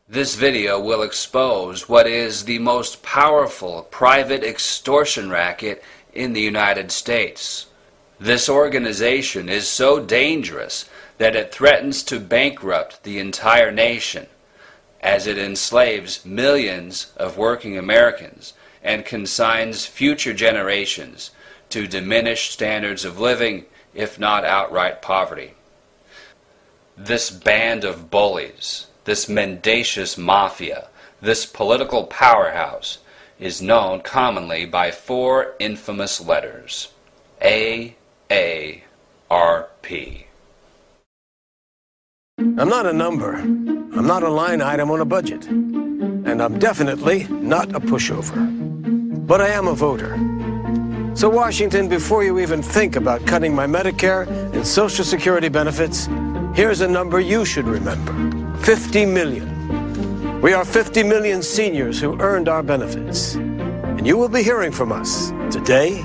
This video will expose what is the most powerful private extortion racket in the United States. This organization is so dangerous that it threatens to bankrupt the entire nation, as it enslaves millions of working Americans and consigns future generations to diminished standards of living, if not outright poverty. This band of bullies, this mendacious mafia, this political powerhouse, is known commonly by four infamous letters: A-A-R-P. I'm not a number. I'm not a line item on a budget. And I'm definitely not a pushover. But I am a voter. So Washington, before you even think about cutting my Medicare and Social Security benefits, here's a number you should remember: 50 million. We are 50 million seniors who earned our benefits. And you will be hearing from us today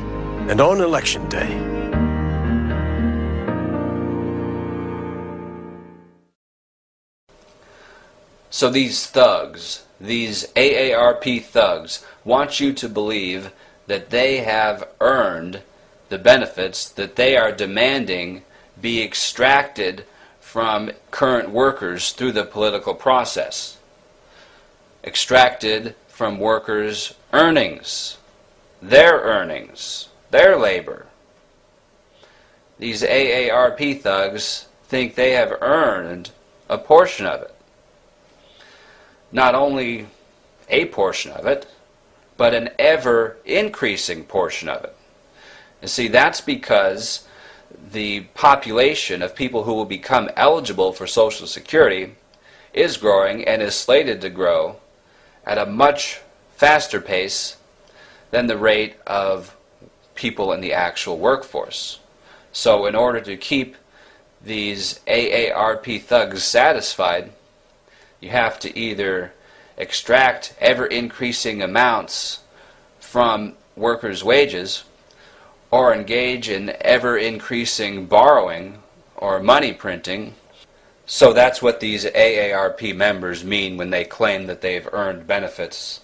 and on Election Day. So these thugs, these AARP thugs, want you to believe that they have earned the benefits that they are demanding be extracted from current workers through the political process. Extracted from workers' earnings, their labor. These AARP thugs think they have earned a portion of it. Not only a portion of it, but an ever-increasing portion of it. And see, that's because the population of people who will become eligible for Social Security is growing and is slated to grow at a much faster pace than the rate of people in the actual workforce. So in order to keep these AARP thugs satisfied, you have to either extract ever-increasing amounts from workers' wages or engage in ever-increasing borrowing or money printing. So that's what these AARP members mean when they claim that they've earned benefits.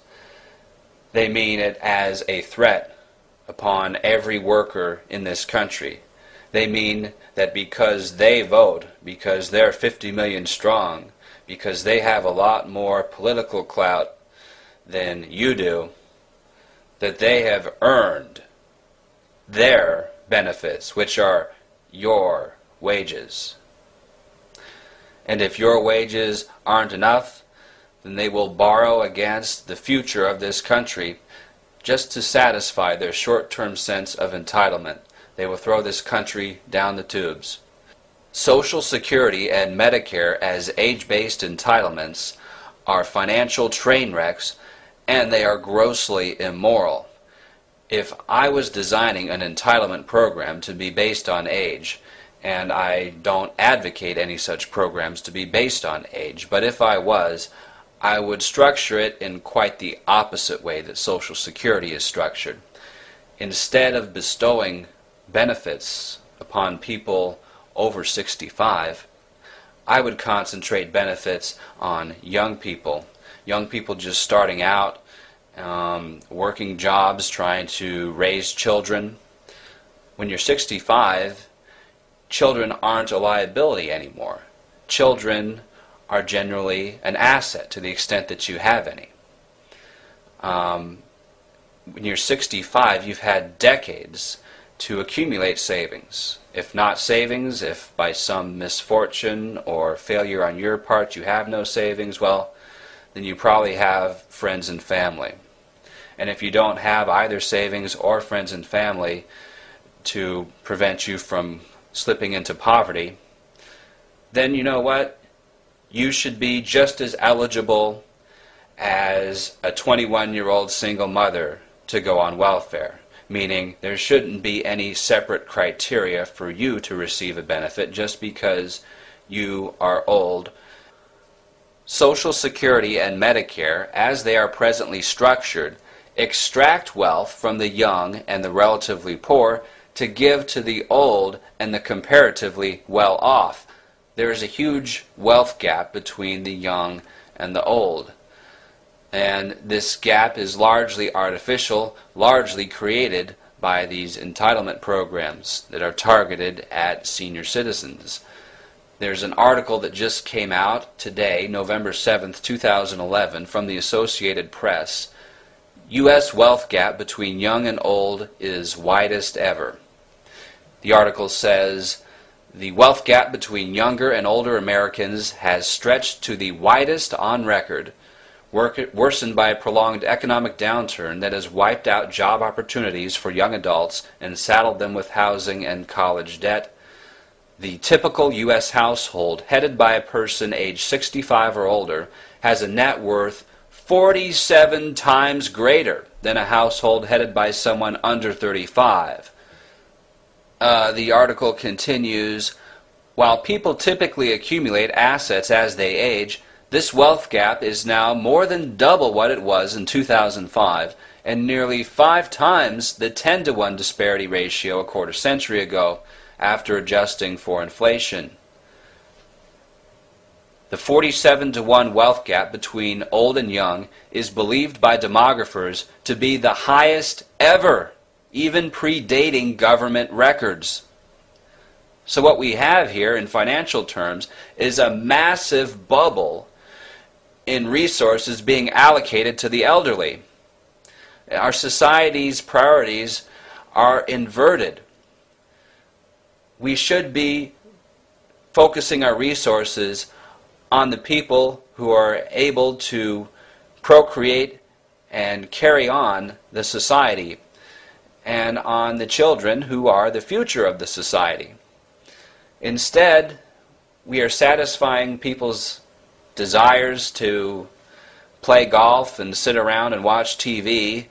They mean it as a threat upon every worker in this country. They mean that because they vote, because they're 50 million strong, because they have a lot more political clout than you do, that they have earned their benefits, which are your wages. And if your wages aren't enough, then they will borrow against the future of this country just to satisfy their short-term sense of entitlement. They will throw this country down the tubes. Social Security and Medicare as age-based entitlements are financial train wrecks, and they are grossly immoral. If I was designing an entitlement program to be based on age, and I don't advocate any such programs to be based on age, but if I was, I would structure it in quite the opposite way that Social Security is structured. Instead of bestowing benefits upon people over 65, I would concentrate benefits on young people just starting out, working jobs, trying to raise children. When you're 65, children aren't a liability anymore. Children are generally an asset to the extent that you have any. When you're 65, you've had decades to accumulate savings. If not savings, if by some misfortune or failure on your part you have no savings, well, then you probably have friends and family. And if you don't have either savings or friends and family to prevent you from slipping into poverty, then you know what? You should be just as eligible as a 21-year-old single mother to go on welfare. Meaning there shouldn't be any separate criteria for you to receive a benefit just because you are old. Social Security and Medicare, as they are presently structured, extract wealth from the young and the relatively poor to give to the old and the comparatively well-off. there is a huge wealth gap between the young and the old. And this gap is largely artificial, largely created by these entitlement programs that are targeted at senior citizens. There's an article that just came out today, November 7th, 2011, from the Associated Press. U.S. wealth gap between young and old is widest ever. The article says, the wealth gap between younger and older Americans has stretched to the widest on record, worsened by a prolonged economic downturn that has wiped out job opportunities for young adults and saddled them with housing and college debt. The typical U.S. household, headed by a person age 65 or older, has a net worth 47 times greater than a household headed by someone under 35. The article continues, while people typically accumulate assets as they age, this wealth gap is now more than double what it was in 2005 and nearly 5 times the 10-to-1 disparity ratio a quarter century ago, after adjusting for inflation. The 47-to-1 wealth gap between old and young is believed by demographers to be the highest ever, even predating government records. So what we have here in financial terms is a massive bubble in resources being allocated to the elderly. Our society's priorities are inverted. We should be focusing our resources on the people who are able to procreate and carry on the society, and on the children who are the future of the society. Instead, we are satisfying people's desires to play golf and sit around and watch TV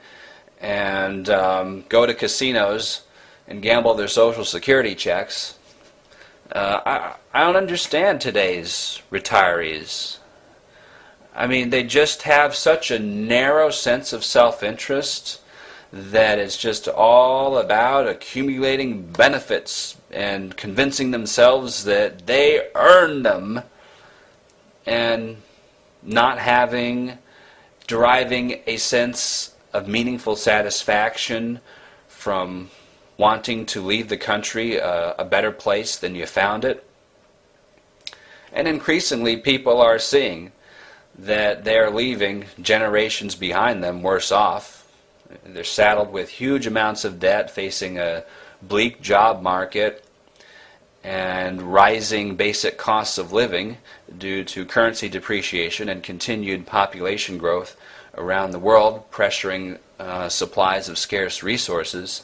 and go to casinos and gamble their Social Security checks. I don't understand today's retirees. I mean, they just have such a narrow sense of self-interest that it's just all about accumulating benefits and convincing themselves that they earned them, and not deriving a sense of meaningful satisfaction from wanting to leave the country a better place than you found it. And increasingly people are seeing that they are leaving generations behind them worse off. They're saddled with huge amounts of debt, facing a bleak job market and rising basic costs of living due to currency depreciation and continued population growth around the world, pressuring supplies of scarce resources.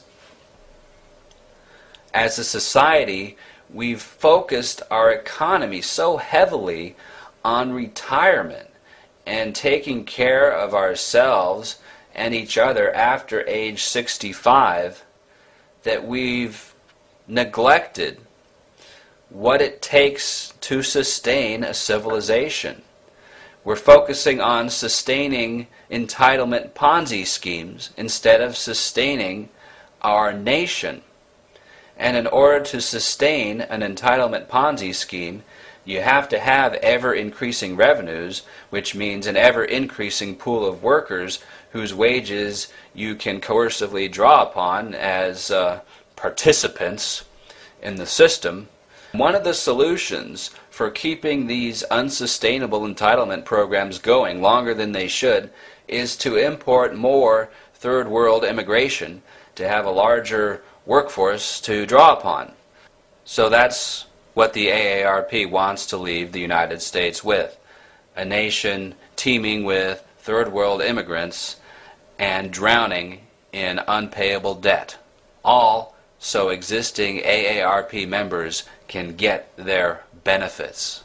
As a society, we've focused our economy so heavily on retirement and taking care of ourselves and each other after age 65 that we've neglected what it takes to sustain a civilization. We're focusing on sustaining entitlement Ponzi schemes instead of sustaining our nation. And in order to sustain an entitlement Ponzi scheme, you have to have ever-increasing revenues, which means an ever-increasing pool of workers whose wages you can coercively draw upon as participants in the system. One of the solutions for keeping these unsustainable entitlement programs going longer than they should is to import more third world immigration to have a larger workforce to draw upon. So that's what the AARP wants to leave the United States with: a nation teeming with third world immigrants and drowning in unpayable debt, all so existing AARP members can get their benefits.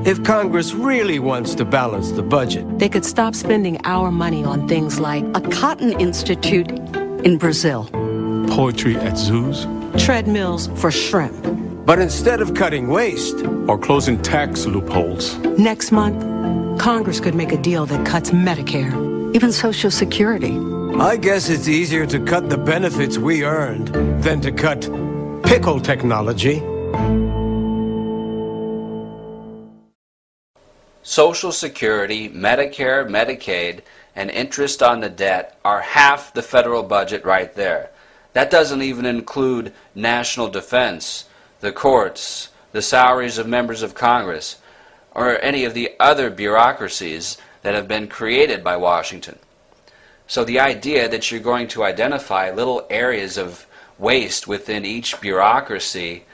If Congress really wants to balance the budget, they could stop spending our money on things like a cotton institute in Brazil, poetry at zoos, treadmills for shrimp. But instead of cutting waste or closing tax loopholes, next month, Congress could make a deal that cuts Medicare, even Social Security. I guess it's easier to cut the benefits we earned than to cut pickle technology. Social Security, Medicare, Medicaid, and interest on the debt are half the federal budget right there. That doesn't even include national defense, the courts, the salaries of members of Congress, or any of the other bureaucracies that have been created by Washington. So the idea that you're going to identify little areas of waste within each bureaucracy,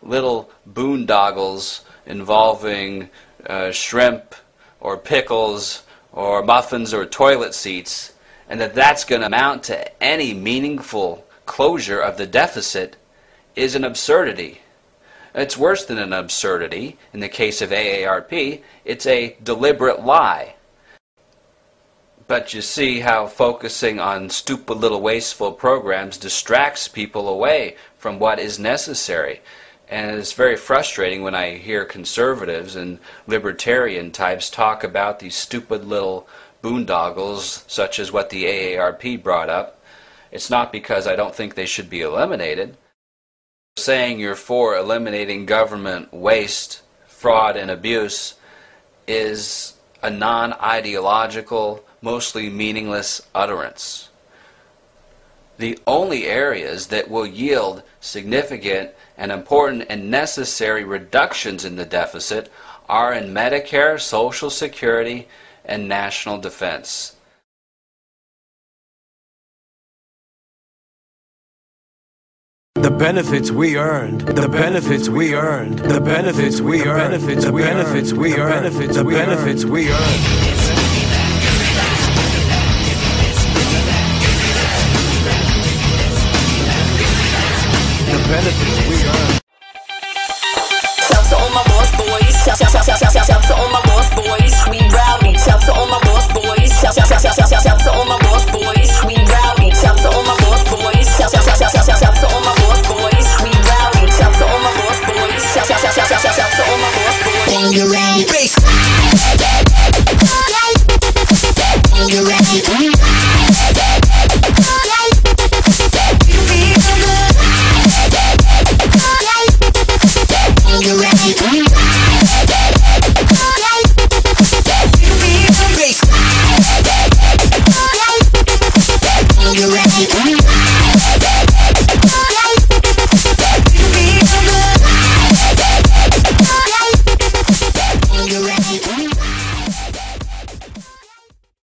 little boondoggles involving shrimp or pickles or muffins or toilet seats, and that's going to amount to any meaningful closure of the deficit is an absurdity. It's worse than an absurdity. In the case of AARP, it's a deliberate lie. But you see how focusing on stupid little wasteful programs distracts people away from what is necessary. And it's very frustrating when I hear conservatives and libertarian types talk about these stupid little boondoggles, such as what the AARP brought up. It's not because I don't think they should be eliminated. Saying you're for eliminating government waste, fraud, and abuse is a non-ideological, mostly meaningless utterance. The only areas that will yield significant and important and necessary reductions in the deficit are in Medicare, Social Security, and national defense. The benefits we earned, the benefits we earned, the benefits we earned, the benefits we earned, the benefits we earned. The benefits we earned. Shout to all my lost boys. Shout to all my lost boys. We rowdy. Shout to all my lost boys. Shout to all my lost boys. We rowdy. Shout to all my lost boys. Shout to all my lost boys. We rowdy. Shout to all my lost boys. Shout to all my lost boys. And you're ready. And you're ready. You ready? You ready?